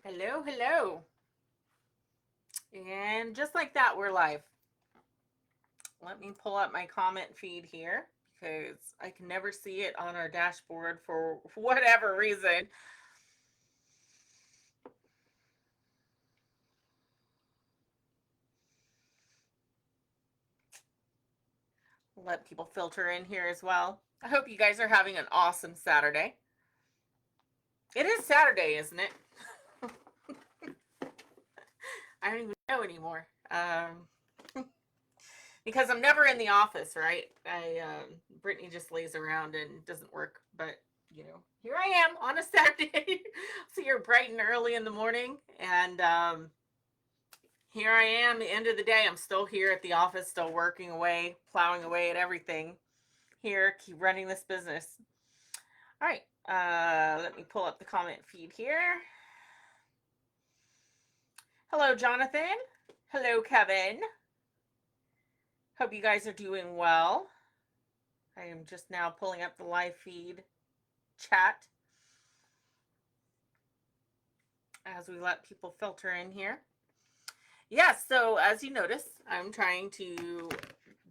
Hello, hello. And just like that, we're live. Let me pull up my comment feed here because I can never see it on our dashboard for whatever reason. Let people filter in here as well. I hope you guys are having an awesome Saturday. It is Saturday, isn't it? I don't even know anymore. Because I'm never in the office, right? Brittany just lays around and doesn't work, but here I am on a Saturday. So you're bright and early in the morning, and here I am. The end of the day, I'm still here at the office, still working away, plowing away at everything. Here, keep running this business. All right, let me pull up the comment feed here. Hello, Jonathan. Hello, Kevin. Hope you guys are doing well. I am just now pulling up the live feed chat as we let people filter in here. Yes, so as you notice, I'm trying to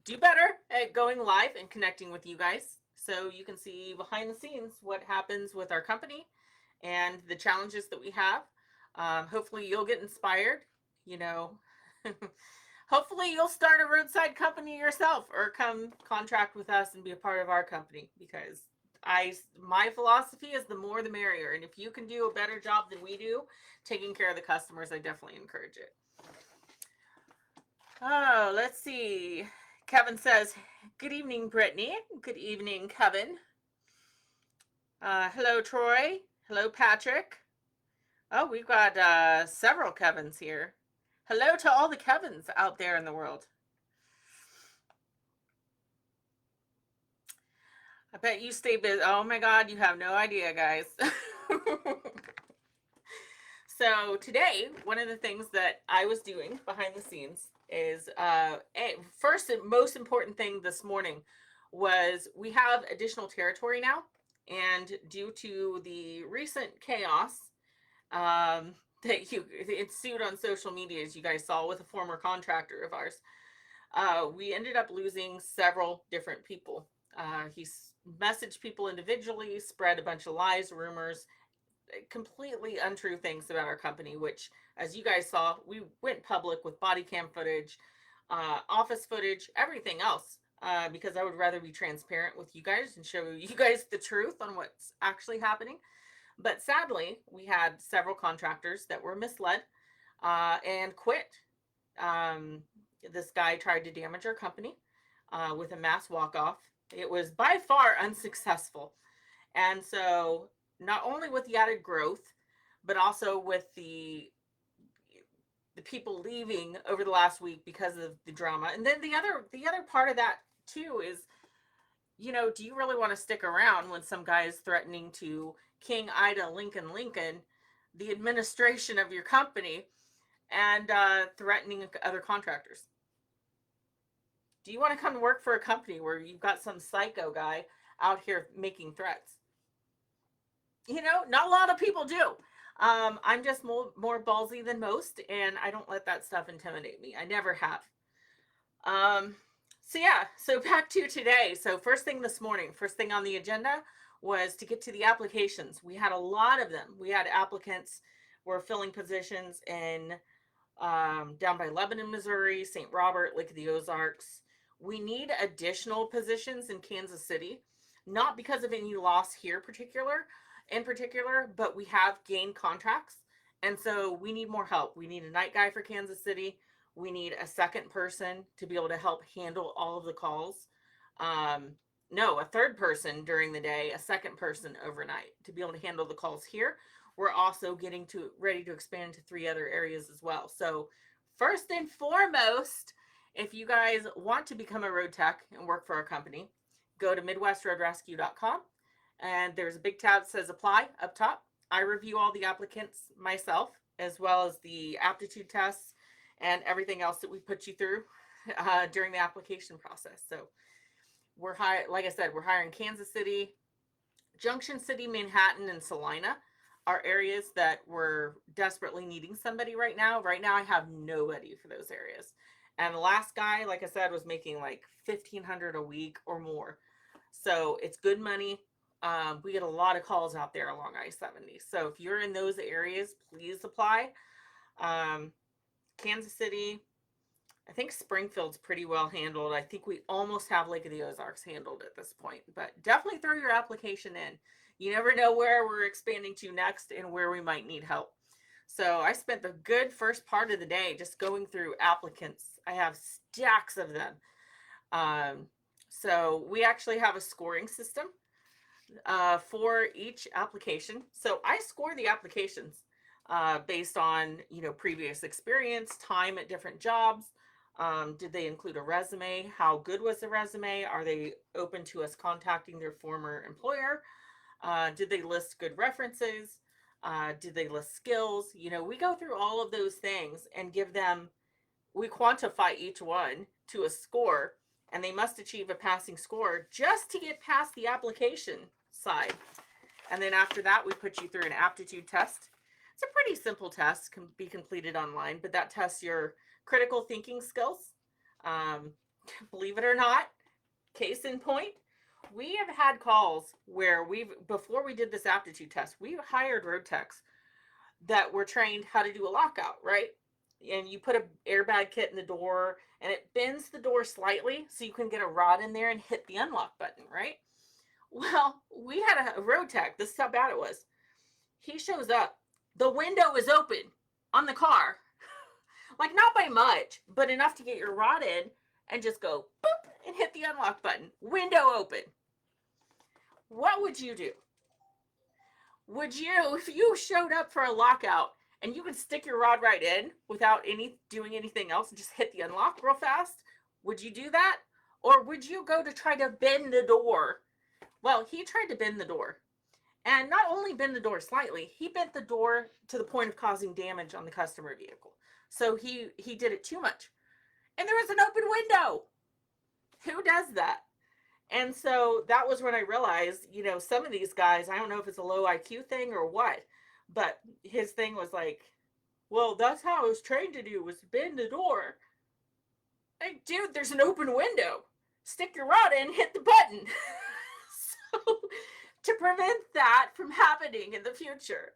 do better at going live and connecting with you guys so you can see behind the scenes what happens with our company and the challenges that we have. Hopefully, you'll get inspired. You know, hopefully, you'll start a roadside company yourself or come contract with us and be a part of our company because my philosophy is the more the merrier. And if you can do a better job than we do taking care of the customers, I definitely encourage it. Oh, let's see. Kevin says, good evening, Brittany. Good evening, Kevin. Hello, Troy. Hello, Patrick. Oh, we've got several Kevins here. Hello to all the Kevins out there in the world. I bet you stay busy. Oh my God, you have no idea, guys. So today, one of the things that I was doing behind the scenes is first and most important thing this morning was we have additional territory now, and due to the recent chaos that ensued on social media, as you guys saw with a former contractor of ours, we ended up losing several different people. He's messaged people individually, spread a bunch of lies, rumors, completely untrue things about our company, which, as you guys saw, we went public with body cam footage, office footage, everything else, because I would rather be transparent with you guys and show you guys the truth on what's actually happening. But sadly, we had several contractors that were misled and quit. Um, this guy tried to damage our company with a mass walk off. It was by far unsuccessful. And so not only with the added growth, but also with the people leaving over the last week because of the drama. And then the other part of that too is, do you really want to stick around when some guy is threatening to King Ida Lincoln, the administration of your company, and threatening other contractors? Do you want to come work for a company where you've got some psycho guy out here making threats? Not a lot of people do. I'm just more ballsy than most, and I don't let that stuff intimidate me. I never have. Um, so yeah, so back to today. So first thing this morning, first thing on the agenda was to get to the applications. We had a lot of them. We had applicants were filling positions in down by Lebanon, Missouri, St. Robert, Lake of the Ozarks. We need additional positions in Kansas City, not because of any loss here in particular, but we have gained contracts. And so we need more help. We need a night guy for Kansas City. We need a second person to be able to help handle all of the calls. No, a third person during the day, a second person overnight to be able to handle the calls here. We're also getting to ready to expand to 3 other areas as well. So first and foremost, if you guys want to become a road tech and work for our company, go to midwestroadrescue.com, and there's a big tab that says apply up top. I review all the applicants myself, as well as the aptitude tests and everything else that we put you through during the application process. So like I said, we're hiring Kansas City, Junction City, Manhattan, and Salina. are areas that we're desperately needing somebody right now. Right now, I have nobody for those areas. And the last guy, like I said, was making like 1,500 a week or more. So it's good money. We get a lot of calls out there along I-70. So if you're in those areas, please apply. Um, Kansas City, I think Springfield's pretty well handled. I think we almost have Lake of the Ozarks handled at this point, but definitely throw your application in. You never know where we're expanding to next and where we might need help. So I spent the good first part of the day just going through applicants. I have stacks of them. Um, so we actually have a scoring system for each application. So I score the applications based on previous experience, time at different jobs. Did they include a resume? How good was the resume? Are they open to us contacting their former employer? Did they list good references? Did they list skills? We go through all of those things and we quantify each one to a score, and they must achieve a passing score just to get past the application side. And then after that, we put you through an aptitude test. It's a pretty simple test, can be completed online, but that tests your critical thinking skills. Um, Believe it or not, case in point, we have had calls where before we did this aptitude test, we hired road techs that were trained how to do a lockout, right? And you put an airbag kit in the door and it bends the door slightly so you can get a rod in there and hit the unlock button, right? Well, we had a road tech. This is how bad it was. He shows up. The window is open on the car. Like, not by much, but enough to get your rod in and just go boop and hit the unlock button. Window open. What would you do? Would you, if you showed up for a lockout and you could stick your rod right in without doing anything else and just hit the unlock real fast, would you do that? Or would you go to try to bend the door? Well, he tried to bend the door. And not only bend the door slightly, he bent the door to the point of causing damage on the customer vehicle. So he did it too much. And there was an open window. Who does that? And so that was when I realized, some of these guys, I don't know if it's a low IQ thing or what, but his thing was like, well, that's how I was trained to do, was bend the door. Like, dude, there's an open window. Stick your rod in, hit the button. So to prevent that from happening in the future,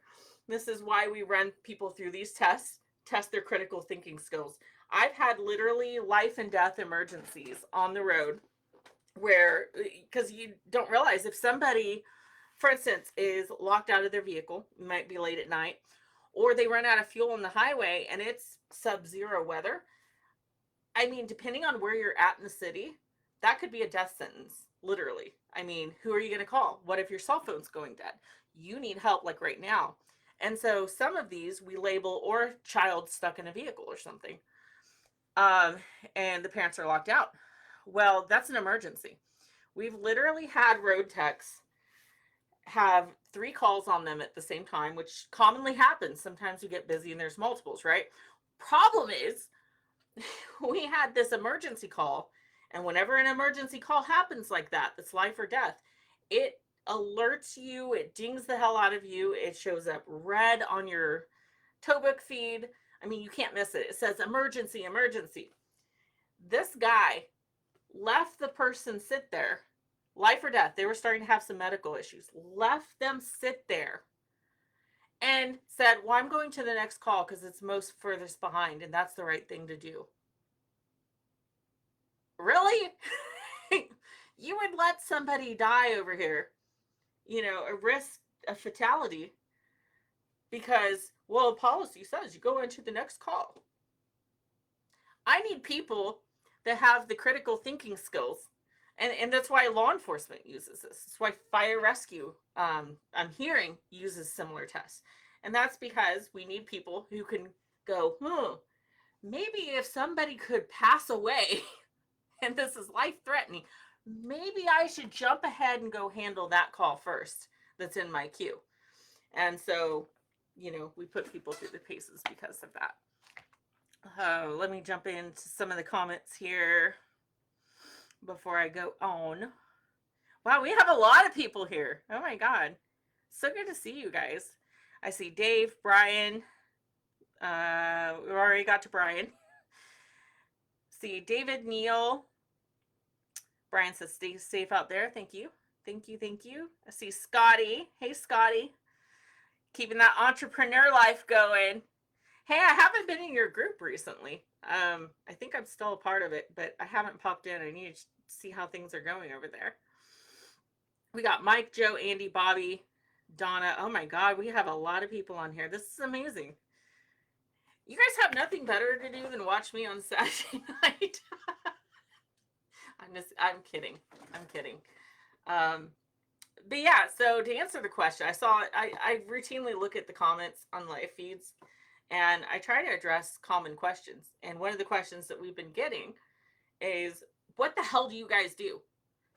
this is why we run people through these tests, test their critical thinking skills. I've had literally life and death emergencies on the road where, because you don't realize, if somebody, for instance, is locked out of their vehicle, might be late at night, or they run out of fuel on the highway and it's sub-zero weather. I mean, depending on where you're at in the city, that could be a death sentence, literally. I mean, who are you going to call? What if your cell phone's going dead? You need help like right now. And so some of these we label, or child stuck in a vehicle or something. And the parents are locked out. Well, that's an emergency. We've literally had road techs have 3 calls on them at the same time, which commonly happens. Sometimes we get busy and there's multiples, right? Problem is, we had this emergency call, and whenever an emergency call happens like that, that's life or death, it alerts you, it dings the hell out of you, it shows up red on your Tobook feed. I mean, you can't miss it. It says emergency, emergency. This guy left the person sit there, life or death. They were starting to have some medical issues. Left them sit there and said, well, I'm going to the next call because it's most furthest behind, and that's the right thing to do. Really? You would let somebody die over here, a risk, a fatality, because, well, policy says you go into the next call. I need people that have the critical thinking skills. And that's why law enforcement uses this. That's why fire rescue, I'm hearing, uses similar tests. And that's because we need people who can go, maybe if somebody could pass away and this is life-threatening, maybe I should jump ahead and go handle that call first that's in my queue. And so, we put people through the paces because of that. Let me jump into some of the comments here before I go on. Wow, we have a lot of people here. Oh my God. So good to see you guys. I see Dave, Brian. We already got to Brian. See David, Neil. Brian says stay safe out there. Thank you. Thank you. Thank you. I see Scotty. Hey, Scotty. Keeping that entrepreneur life going. Hey, I haven't been in your group recently. I think I'm still a part of it, but I haven't popped in. I need to see how things are going over there. We got Mike, Joe, Andy, Bobby, Donna. Oh my God, we have a lot of people on here. This is amazing. You guys have nothing better to do than watch me on Saturday night. I'm kidding. I'm kidding. But yeah, so to answer the question, I routinely look at the comments on live feeds and I try to address common questions. And one of the questions that we've been getting is, what the hell do you guys do?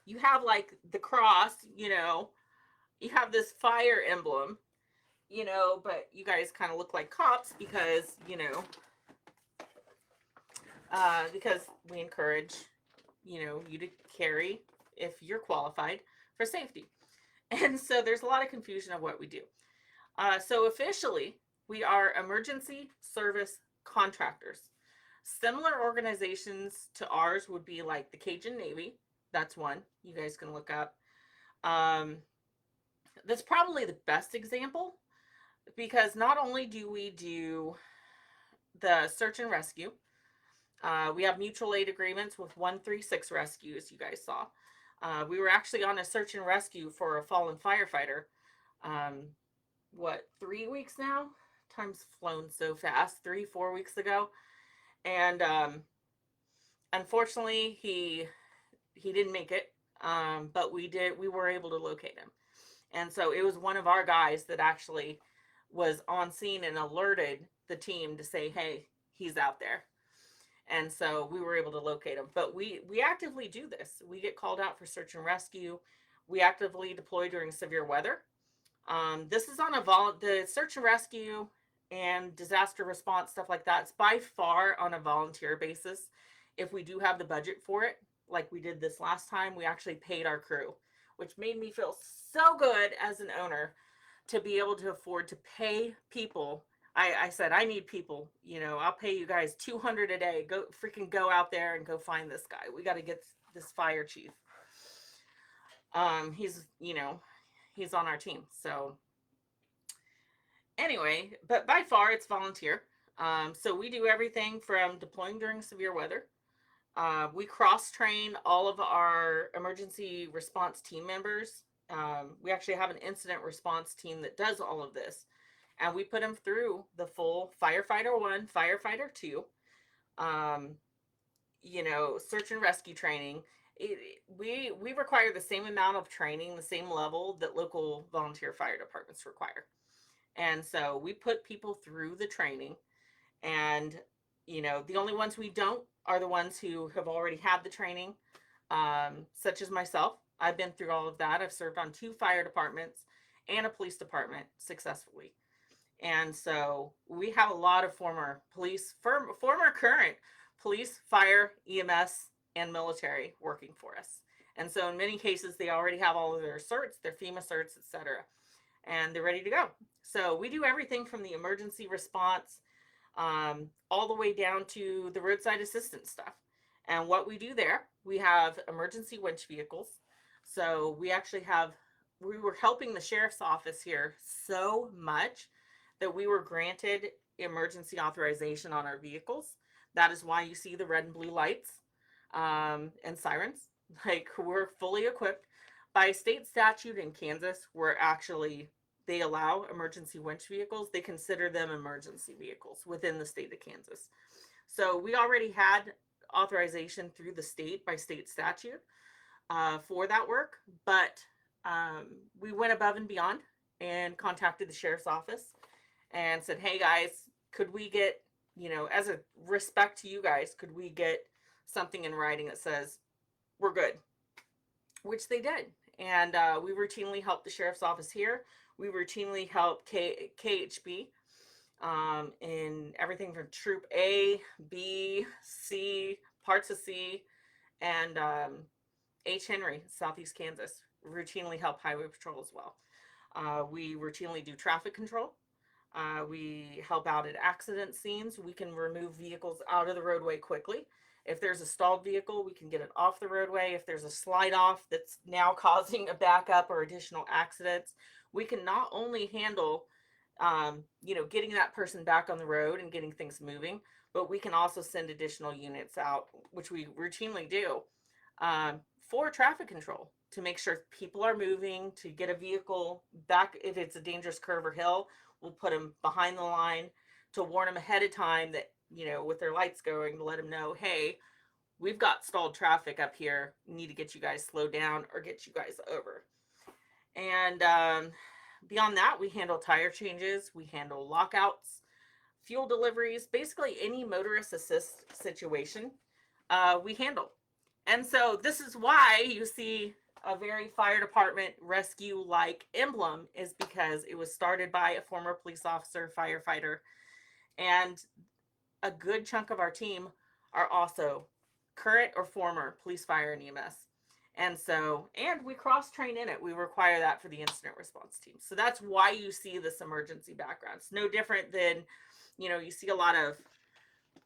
You have like the cross, you have this fire emblem, but you guys kind of look like cops because, because we encourage, you to carry if you're qualified for safety. And so there's a lot of confusion of what we do. So officially, we are emergency service contractors. Similar organizations to ours would be like the Cajun Navy. That's one you guys can look up. That's probably the best example because not only do we do the search and rescue, we have mutual aid agreements with 136 Rescue, as you guys saw. We were actually on a search and rescue for a fallen firefighter. 3 weeks now? Time's flown so fast. 3-4 weeks ago. And unfortunately, he didn't make it. But we were able to locate him. And so it was one of our guys that actually was on scene and alerted the team to say, hey, he's out there. And so we were able to locate him. But we actively do this. We get called out for search and rescue. We actively deploy during severe weather. This is on the search and rescue and disaster response, stuff like that. It's by far on a volunteer basis. If we do have the budget for it, like we did this last time, we actually paid our crew, which made me feel so good as an owner to be able to afford to pay people. I said, I need people, I'll pay you guys $200 a day. Go out there and go find this guy. We got to get this fire chief. He's on our team. So anyway, but by far it's volunteer. So we do everything from deploying during severe weather. We cross-train all of our emergency response team members. We actually have an incident response team that does all of this. And we put them through the full Firefighter 1, Firefighter 2, search and rescue training. We require the same amount of training, the same level that local volunteer fire departments require. And so we put people through the training. And, the only ones we don't are the ones who have already had the training, such as myself. I've been through all of that. I've served on 2 fire departments and a police department successfully. And so we have a lot of former current police, fire, EMS, and military working for us. And so in many cases, they already have all of their certs, their FEMA certs, etc. And they're ready to go. So we do everything from the emergency response all the way down to the roadside assistance stuff. And what we do there, we have emergency winch vehicles. So we were helping the sheriff's office here so much that we were granted emergency authorization on our vehicles. That is why you see the red and blue lights and sirens. Like, we're fully equipped. By state statute in Kansas, they allow emergency winch vehicles. They consider them emergency vehicles within the state of Kansas. So we already had authorization through the state by state statute for that work, but we went above and beyond and contacted the sheriff's office and said, hey guys, could we get, as a respect to you guys, could we get something in writing that says we're good? Which they did. And we routinely help the sheriff's office here. We routinely help KHB in everything from Troop A, B, C, parts of C, and H. Henry, Southeast Kansas. Routinely help Highway Patrol as well. We routinely do traffic control. We help out at accident scenes. We can remove vehicles out of the roadway quickly. If there's a stalled vehicle, we can get it off the roadway. If there's a slide off that's now causing a backup or additional accidents, we can not only handle, getting that person back on the road and getting things moving, but we can also send additional units out, which we routinely do, for traffic control to make sure people are moving, to get a vehicle back if it's a dangerous curve or hill. We'll put them behind the line to warn them ahead of time that, with their lights going, to let them know, hey, we've got stalled traffic up here. We need to get you guys slowed down or get you guys over. And beyond that, we handle tire changes, we handle lockouts, fuel deliveries, basically any motorist assist situation we handle. And so this is why you see a very fire department rescue like emblem, is because it was started by a former police officer, firefighter, and a good chunk of our team are also current or former police, fire, and EMS. And we cross train in it. We require that for the incident response team. So that's why you see this emergency background. It's no different than, you see a lot of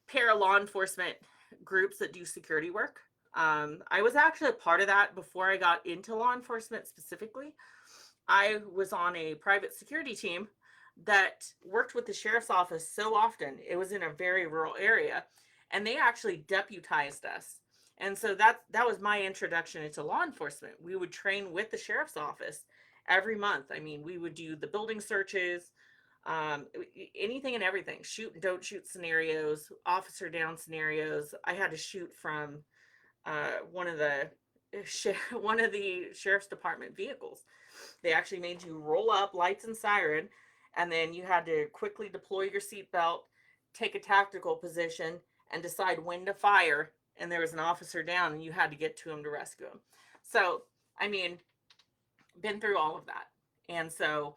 para law enforcement groups that do security work. I was actually a part of that before I got into law enforcement specifically. I was on a private security team that worked with the sheriff's office so often. It was in a very rural area, and they actually deputized us. And so that was my introduction into law enforcement. We would train with the sheriff's office every month. I mean, we would do the building searches, anything and everything, shoot and don't shoot scenarios, officer down scenarios. I had to shoot from one of the sheriff's department vehicles. They actually made you roll up, lights and siren, and then you had to quickly deploy your seatbelt, take a tactical position, and decide when to fire. And there was an officer down, and you had to get to him to rescue him. So, I mean, been through all of that. And so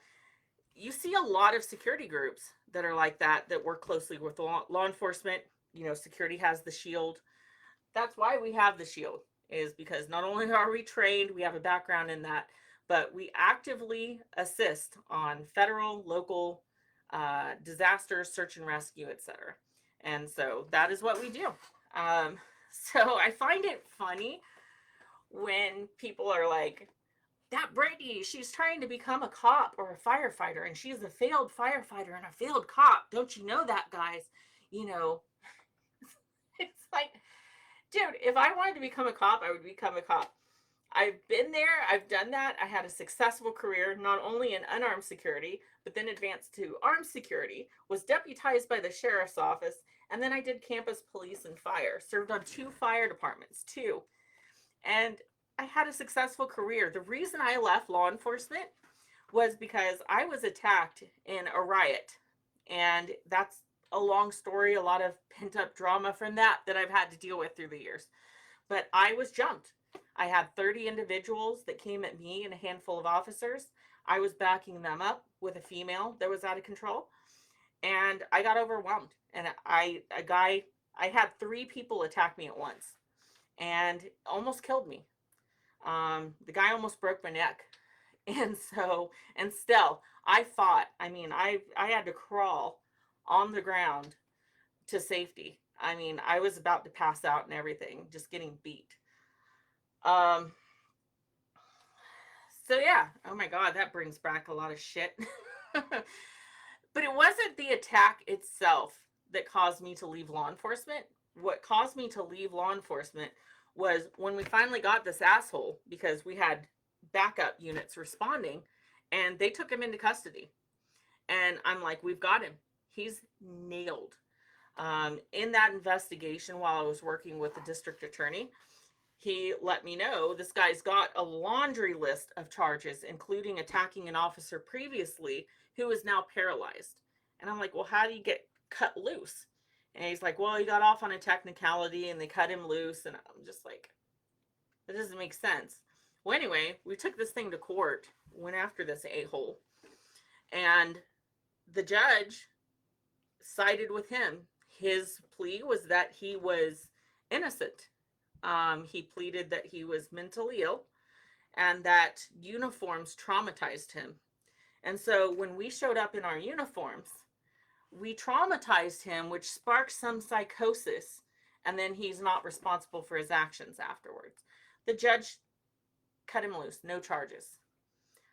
you see a lot of security groups that are like that work closely with law enforcement. Security has the shield. That's why we have the shield, is because not only are we trained, we have a background in that, but we actively assist on federal, local disasters, search and rescue, etc. And so that is what we do. So I find it funny when people are like, that Brittany, she's trying to become a cop or a firefighter, and she's a failed firefighter and a failed cop. Don't you know that, guys? It's like, dude, if I wanted to become a cop, I would become a cop. I've been there. I've done that. I had a successful career, not only in unarmed security, but then advanced to armed security, was deputized by the sheriff's office, and then I did campus police and fire, served on 2 fire departments, too. And I had a successful career. The reason I left law enforcement was because I was attacked in a riot. And that's a long story, a lot of pent up drama from that I've had to deal with through the years. But I was jumped. I had 30 individuals that came at me and a handful of officers. I was backing them up with a female that was out of control. And I got overwhelmed. And I had 3 people attack me at once and almost killed me. The guy almost broke my neck. And still, I fought. I mean, I had to crawl on the ground to safety. I mean, I was about to pass out and everything, just getting beat. So yeah, oh my God, that brings back a lot of shit. But it wasn't the attack itself that caused me to leave law enforcement. What caused me to leave law enforcement was when we finally got this asshole, because we had backup units responding, and they took him into custody. And I'm like, we've got him. He's nailed. In that investigation, while I was working with the district attorney, he let me know this guy's got a laundry list of charges, including attacking an officer previously who is now paralyzed. And I'm like, well, how do you get cut loose? And he's like, well, he got off on a technicality and they cut him loose. And I'm just like, that doesn't make sense. Well, anyway, we took this thing to court, went after this a-hole. And the judge sided with him. His plea was that he was innocent. He pleaded that he was mentally ill and that uniforms traumatized him. And so when we showed up in our uniforms, we traumatized him, which sparked some psychosis, and then he's not responsible for his actions afterwards. The judge cut him loose, no charges.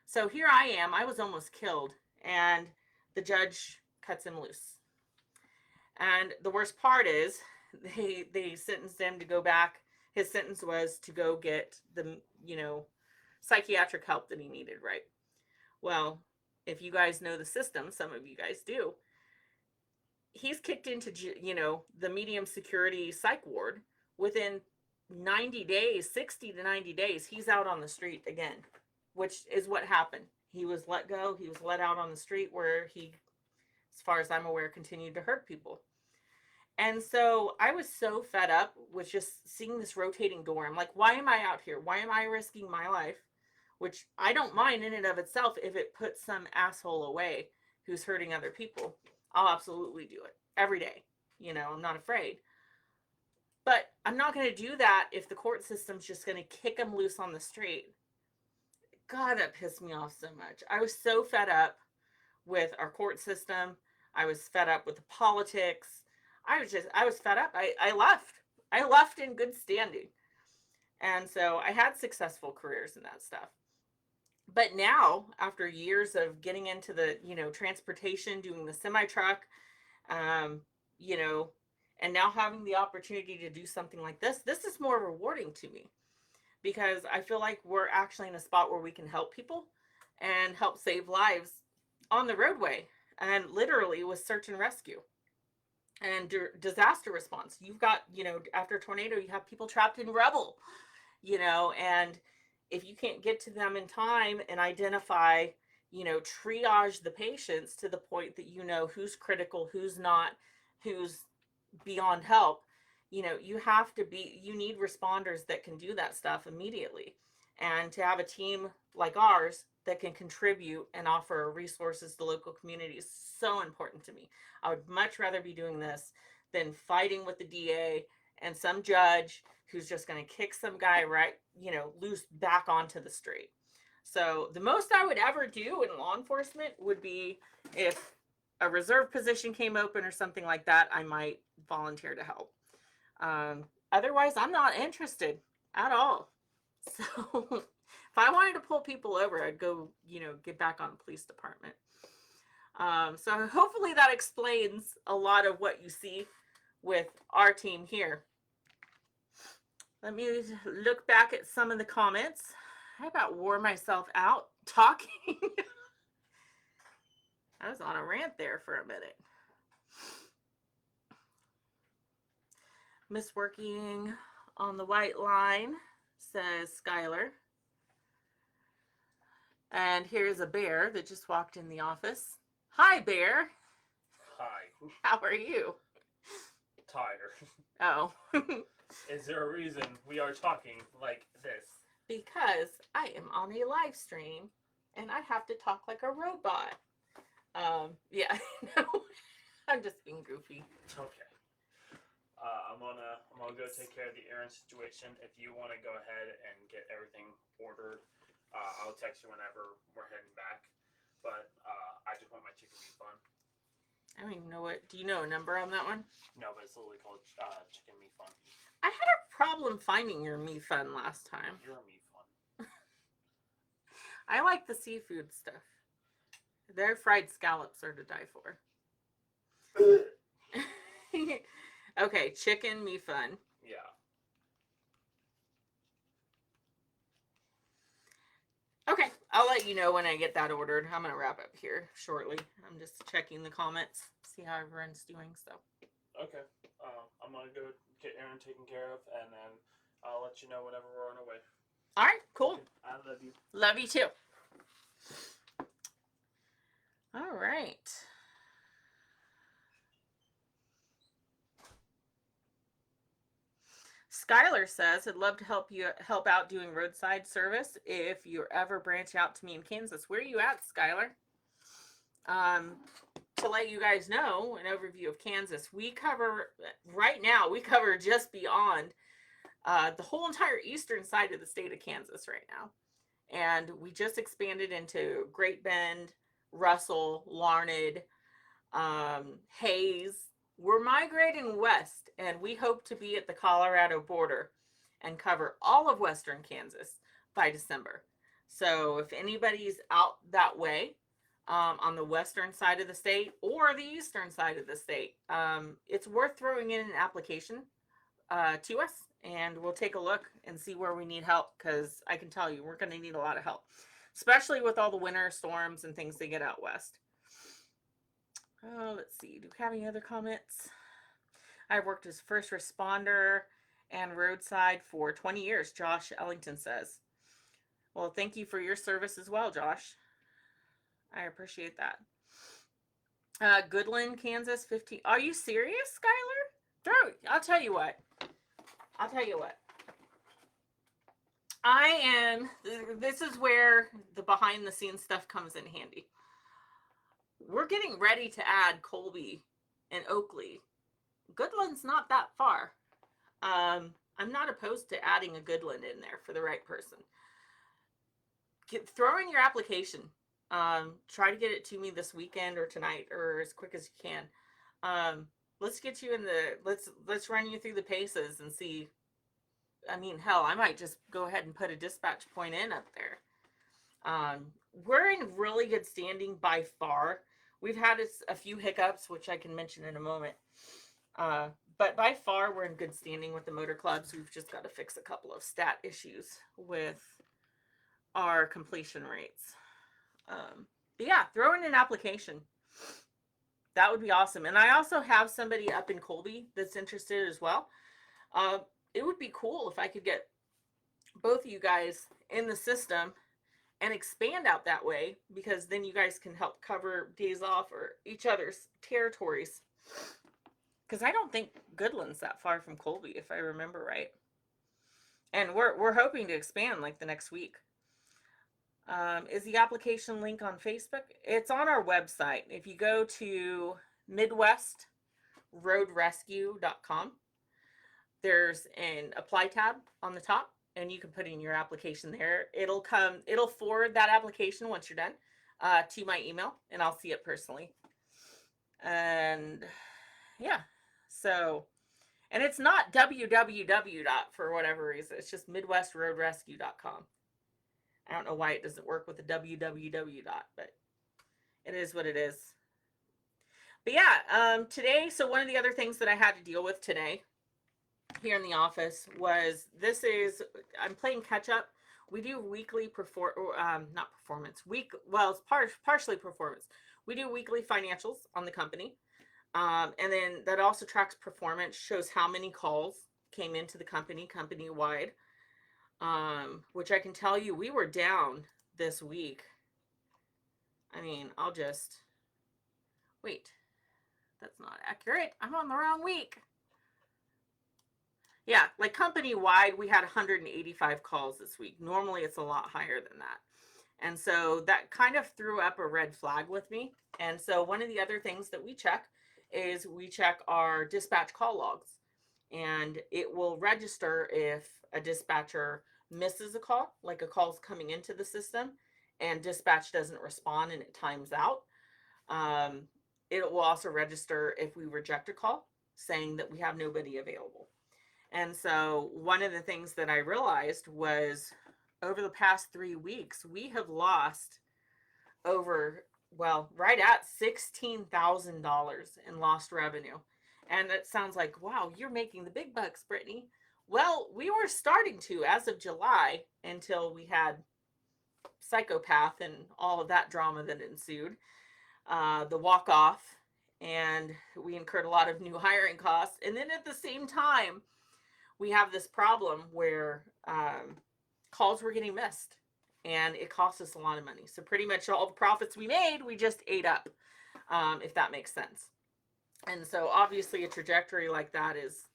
So here I am, I was almost killed, and the judge cuts him loose. And the worst part is they sentenced him to go back. His sentence was to go get the, psychiatric help that he needed, right? Well, if you guys know the system, some of you guys do, he's kicked into, the medium security psych ward. Within 90 days, 60 to 90 days, he's out on the street again, which is what happened. He was let go. He was let out on the street where he, as far as I'm aware, continued to hurt people. And so I was so fed up with just seeing this rotating door. I'm like, why am I out here? Why am I risking my life? Which I don't mind in and of itself if it puts some asshole away who's hurting other people. I'll absolutely do it every day. I'm not afraid. But I'm not going to do that if the court system's just going to kick him loose on the street. God, that pissed me off so much. I was so fed up with our court system. I was fed up with the politics. I was fed up. I left. I left in good standing. And so I had successful careers in that stuff. But now, after years of getting into the, transportation, doing the semi-truck, and now having the opportunity to do something like this is more rewarding to me, because I feel like we're actually in a spot where we can help people and help save lives on the roadway, and literally with search and rescue and disaster response. You've got, after a tornado, you have people trapped in rubble, and if you can't get to them in time and identify, triage the patients to the point that who's critical, who's not, who's beyond help, you need responders that can do that stuff immediately. And to have a team like ours that can contribute and offer resources to local communities is so important to me. I would much rather be doing this than fighting with the DA and some judge who's just going to kick some guy loose back onto the street. So the most I would ever do in law enforcement would be if a reserve position came open or something like that, I might volunteer to help. Otherwise, I'm not interested at all. So if I wanted to pull people over, I'd go, get back on the police department. So hopefully that explains a lot of what you see with our team here. Let me look back at some of the comments. I about wore myself out talking. I was on a rant there for a minute. Miss Working on the White Line, says Skylar. And here's a bear that just walked in the office. Hi, bear. Hi. How are you? Tired. Oh. Is there a reason we are talking like this? Because I am on a live stream and I have to talk like a robot. Yeah, no, I'm just being goofy. Okay. I'm gonna go take care of the errand situation. If you want to go ahead and get everything ordered, I'll text you whenever we're heading back. But I just want my chicken meat fun. I don't even know what. Do you know a number on that one? No, but it's literally called chicken meat fun. I had a problem finding your meat fun last time. You're a meat fun. I like the seafood stuff. Their fried scallops are to die for. Okay, chicken me fun. Yeah. Okay, I'll let you know when I get that ordered. I'm going to wrap up here shortly. I'm just checking the comments, see how everyone's doing. So. Okay. I'm going to go get Aaron taken care of, and then I'll let you know whenever we're on our way. All right, cool. Okay. I love you. Love you too. All right. Skylar says, I'd love to help out doing roadside service if you ever branch out to me in Kansas. Where are you at, Skylar? To let you guys know, an overview of Kansas, we cover just beyond the whole entire eastern side of the state of Kansas right now. And we just expanded into Great Bend, Russell, Larned, Hayes. We're migrating west, and we hope to be at the Colorado border and cover all of western Kansas by December. So if anybody's out that way, on the western side of the state or the eastern side of the state, it's worth throwing in an application to us, and we'll take a look and see where we need help, because I can tell you we're going to need a lot of help, especially with all the winter storms and things they get out west. Oh, let's see. Do we have any other comments? I've worked as first responder and roadside for 20 years, Josh Ellington says. Well, thank you for your service as well, Josh. I appreciate that. Goodland, Kansas, 15. Are you serious, Skylar? I'll tell you what. This is where the behind the scenes stuff comes in handy. We're getting ready to add Colby and Oakley. Goodland's not that far. I'm not opposed to adding a Goodland in there for the right person. Throw in your application. Try to get it to me this weekend or tonight or as quick as you can. Let's get you in let's run you through the paces and see. I mean, hell, I might just go ahead and put a dispatch point in up there. We're in really good standing by far. We've had a few hiccups, which I can mention in a moment. But by far, we're in good standing with the motor clubs. We've just got to fix a couple of stat issues with our completion rates. But yeah, throw in an application. That would be awesome. And I also have somebody up in Colby that's interested as well. It would be cool if I could get both of you guys in the system and expand out that way, because then you guys can help cover days off or each other's territories. Because I don't think Goodland's that far from Colby, if I remember right. And we're hoping to expand like the next week. Is the application link on Facebook? It's on our website. If you go to MidwestRoadRescue.com, there's an apply tab on the top, and you can put in your application there. It'll forward that application once you're done to my email, and I'll see it personally. And yeah, so, and it's not www. For whatever reason, it's just MidwestRoadRescue.com. I don't know why it doesn't work with the www. But it is what it is. But yeah, today, so one of the other things that I had to deal with today here in the office was I'm playing catch up. We do weekly it's partially performance. We do weekly financials on the company. And then that also tracks performance, shows how many calls came into the company wide. Which I can tell you, we were down this week. I mean, wait, that's not accurate. I'm on the wrong week. Yeah, like company wide, we had 185 calls this week. Normally it's a lot higher than that. And so that kind of threw up a red flag with me. And so one of the other things that we check is we check our dispatch call logs, and it will register if a dispatcher misses a call, like a call's coming into the system and dispatch doesn't respond and it times out. It will also register if we reject a call saying that we have nobody available. And so one of the things that I realized was over the past 3 weeks, we have lost right at $16,000 in lost revenue. And it sounds like, wow, you're making the big bucks, Brittany. Well, we were starting to as of July, until we had Psychopath and all of that drama that ensued, the walk-off, and we incurred a lot of new hiring costs. And then at the same time, we have this problem where calls were getting missed, and it cost us a lot of money. So pretty much all the profits we made, we just ate up, if that makes sense. And so obviously a trajectory like that is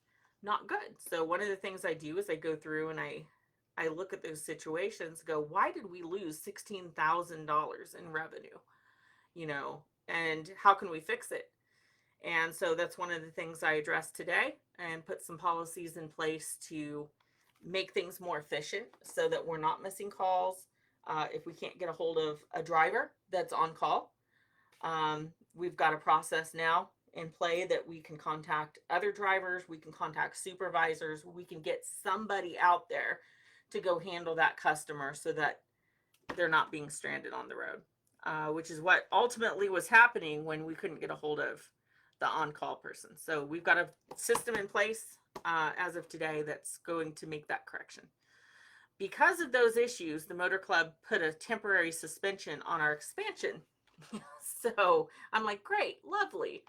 not good. So one of the things I do is I go through and I look at those situations, go, why did we lose $16,000 in revenue? And how can we fix it? And so that's one of the things I addressed today, and put some policies in place to make things more efficient so that we're not missing calls. If we can't get a hold of a driver that's on call, We've got a process now in play that we can contact other drivers, we can contact supervisors, we can get somebody out there to go handle that customer so that they're not being stranded on the road, which is what ultimately was happening when we couldn't get a hold of the on-call person. So we've got a system in place as of today that's going to make that correction. Because of those issues, the Motor Club put a temporary suspension on our expansion. So I'm like, great, lovely.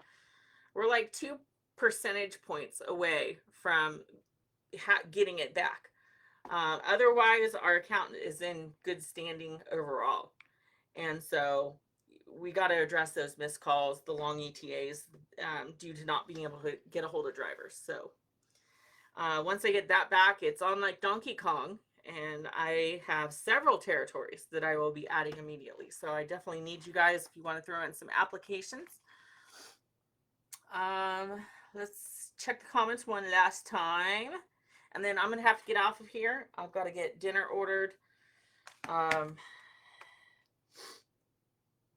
We're like 2 percentage points away from getting it back. Otherwise, our account is in good standing overall. And so we got to address those missed calls, the long ETAs, due to not being able to get a hold of drivers. So once I get that back, it's on like Donkey Kong. And I have several territories that I will be adding immediately. So I definitely need you guys if you want to throw in some applications. Let's check the comments one last time. And then I'm going to have to get off of here. I've got to get dinner ordered.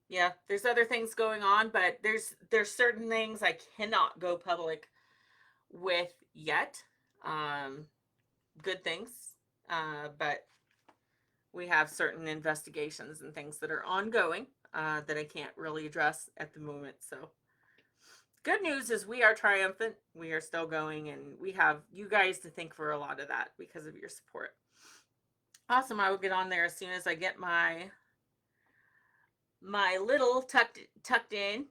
Yeah, there's other things going on, but there's certain things I cannot go public with yet. Good things. But we have certain investigations and things that are ongoing that I can't really address at the moment. So good news is we are triumphant. We are still going, and we have you guys to thank for a lot of that because of your support. Awesome. I will get on there as soon as I get my little tucked in.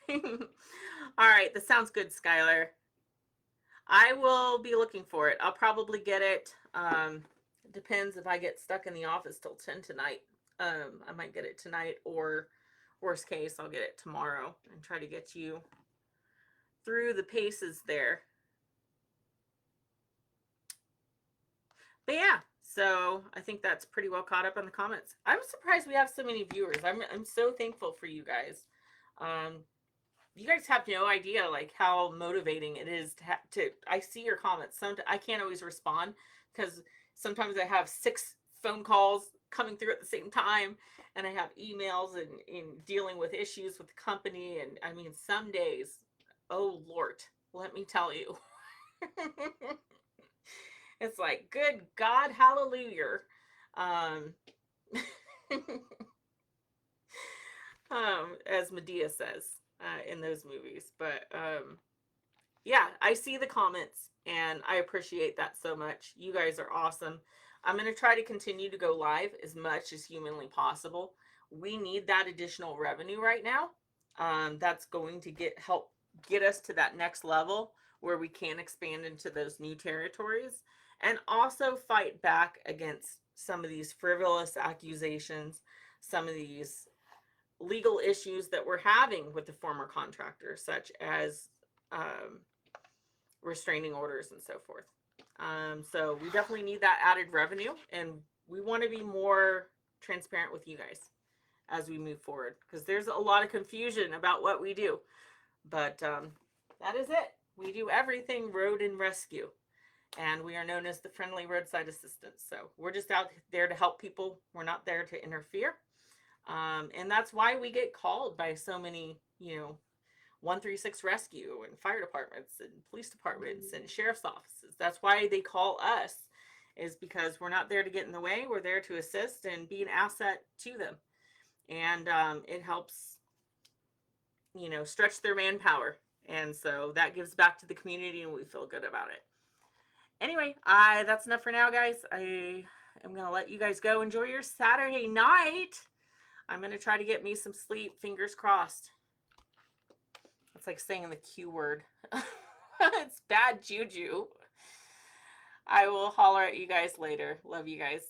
All right. That sounds good, Skylar. I will be looking for it. I'll probably get it. Depends if I get stuck in the office till 10 tonight. I might get it tonight, or worst case, I'll get it tomorrow and try to get you through the paces there. But yeah, so I think that's pretty well caught up on the comments. I'm surprised we have so many viewers. I'm so thankful for you guys. You guys have no idea like how motivating it is to I see your comments. Sometimes I can't always respond because sometimes I have 6 phone calls coming through at the same time, and I have emails and dealing with issues with the company. And I mean, some days, oh Lord, let me tell you, it's like, good God, hallelujah. As Medea says in those movies. But yeah, I see the comments and I appreciate that so much. You guys are awesome. I'm going to try to continue to go live as much as humanly possible. We need that additional revenue right now. That's going to help get us to that next level where we can expand into those new territories and also fight back against some of these frivolous accusations, some of these legal issues that we're having with the former contractors, such as restraining orders and so forth. So we definitely need that added revenue, and we want to be more transparent with you guys as we move forward, because there's a lot of confusion about what we do. But that is it. We do everything road and rescue, and we are known as the Friendly Roadside Assistance. So we're just out there to help people. We're not there to interfere. And that's why we get called by so many, 136 rescue and fire departments and police departments and sheriff's offices. That's why they call us, is because we're not there to get in the way. We're there to assist and be an asset to them. And it helps, stretch their manpower. And so that gives back to the community, and we feel good about it. Anyway, that's enough for now, guys. I am going to let you guys go. Enjoy your Saturday night. I'm going to try to get me some sleep. Fingers crossed. It's like saying the Q word. It's bad juju. I will holler at you guys later. Love you guys.